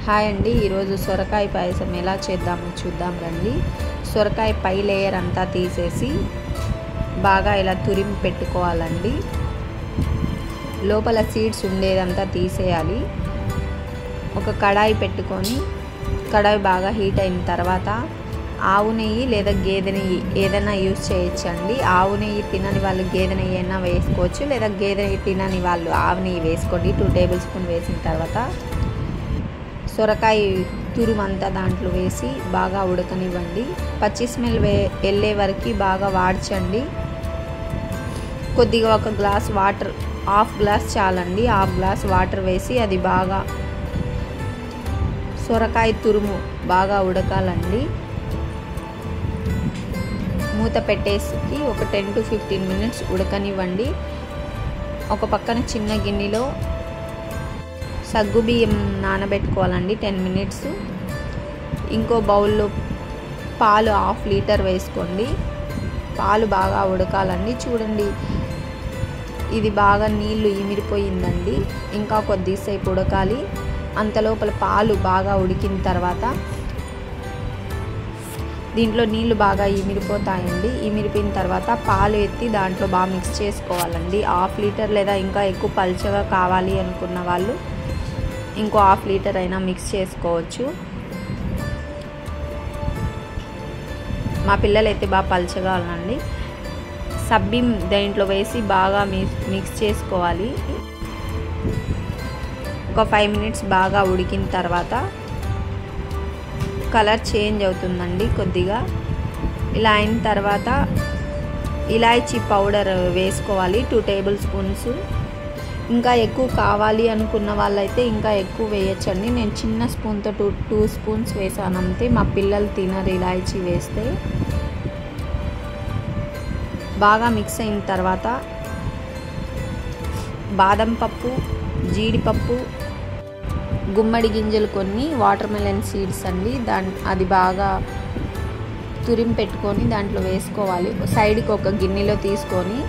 Hi అండి, ఈరోజు సొరకాయ పాయసం ఎలా చేద్దామో చూద్దాం రండి. సొరకాయ పై లేయర్ అంతా తీసేసి బాగా ఇలా తురిమి పెట్టుకోవాలండి. లోపల సీడ్స్ ఉండేదంతా తీసేయాలి. ఒక కడాయి పెట్టుకొని కడాయి బాగా హీట్ అయిన తర్వాత ఆవు నెయ్యి లేదా గేదె నెయ్యి ఏదైనా యూజ్ చేయొచ్చండి. ఆవు నెయ్యి తినని వాళ్ళు గేదె నెయ్యి అయినా వేసుకోవచ్చు, లేదా గేదె నెయ్యి తినని వాళ్ళు ఆవు నెయ్యి వేసుకోండి. 2 టేబుల్ స్పూన్ వేసిన తర్వాత సొరకాయ తురుమంతా దాంట్లో వేసి బాగా ఉడకనివ్వండి. పచ్చి స్మెల్ వెళ్ళే వరకు బాగా వాడ్చండి. కొద్దిగా ఒక గ్లాస్ వాటర్, హాఫ్ గ్లాస్ చాలండి, హాఫ్ గ్లాస్ వాటర్ వేసి అది బాగా సొరకాయ తురుము బాగా ఉడకాలండి. మూత పెట్టేసి ఒక 10 to 15 మినిట్స్ ఉడకనివ్వండి. ఒక పక్కన చిన్న గిన్నెలో సగ్గుబియ్యం నానబెట్టుకోవాలండి 10 మినిట్స్. ఇంకో బౌల్లో పాలు 1/2 లీటర్ వేసుకోండి. పాలు బాగా ఉడకాలండి. చూడండి, ఇది బాగా నీళ్లు ఇమిరిపోయిందండి. ఇంకా కొద్దిసేపు ఉడకాలి. అంతలోపల పాలు బాగా ఉడికిన తర్వాత దీంట్లో నీళ్లు బాగా ఇమిరిపోతాయండి. ఇమిరిపోయిన తర్వాత పాలు ఎత్తి దాంట్లో బాగా మిక్స్ చేసుకోవాలండి. 1/2 లీటర్ లేదా ఇంకా ఎక్కువ పల్చగా కావాలి అనుకున్న వాళ్ళు ఇంకో 1/2 లీటర్ అయినా మిక్స్ చేసుకోవచ్చు. మా పిల్లలు అయితే బాగా పల్చగా ఉండండి. సబ్బిం దీంట్లో వేసి బాగా మిక్స్ చేసుకోవాలి. ఒక 5 మినిట్స్ బాగా ఉడికిన తర్వాత కలర్ చేంజ్ అవుతుందండి కొద్దిగా. ఇలా అయిన తర్వాత ఇలాచీ పౌడర్ వేసుకోవాలి 2 టేబుల్ స్పూన్స్. ఇంకా ఎక్కువ కావాలి అనుకున్న వాళ్ళైతే ఇంకా ఎక్కువ వేయచ్చండి. నేను చిన్న స్పూన్తో 2 స్పూన్స్ వేసాను అంతే. మా పిల్లలు తినరు ఇలాచీ వేస్తే. బాగా మిక్స్ అయిన తర్వాత బాదం పప్పు, జీడిపప్పు, గుమ్మడి గింజలు కొన్ని, వాటర్ మెలన్ సీడ్స్ అండి, అది బాగా తురిమి పెట్టుకొని దాంట్లో వేసుకోవాలి. సైడ్కి ఒక గిన్నెలో తీసుకొని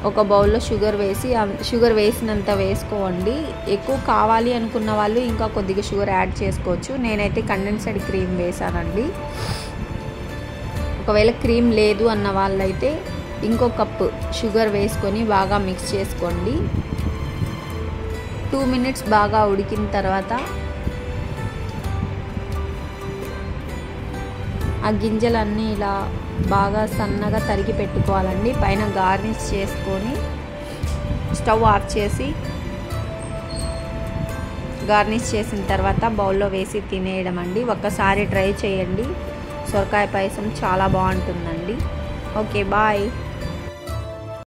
ఒక బౌల్లో షుగర్ వేసి, షుగర్ వేసినంత వేసుకోండి. ఎక్కువ కావాలి అనుకున్న వాళ్ళు ఇంకా కొద్దిగా షుగర్ యాడ్ చేసుకోవచ్చు. నేనైతే కండెన్స్డ్ క్రీమ్ వేసానండి. ఒకవేళ క్రీమ్ లేదు అన్న వాళ్ళైతే ఇంకో కప్పు షుగర్ వేసుకొని బాగా మిక్స్ చేసుకోండి. 2 మినిట్స్ బాగా ఉడికిన తర్వాత ఆ గింజలన్నీ ఇలా బాగా సన్నగా తరిగి పెట్టుకోవాలండి. పైన గార్నిష్ చేసుకొని స్టవ్ ఆఫ్ చేసి గార్నిష్ చేసిన తర్వాత బౌల్లో వేసి తినేయడం అండి. ఒక్కసారి ట్రై చేయండి. సొరకాయ పాయసం చాలా బాగుంటుందండి. Okay, bye.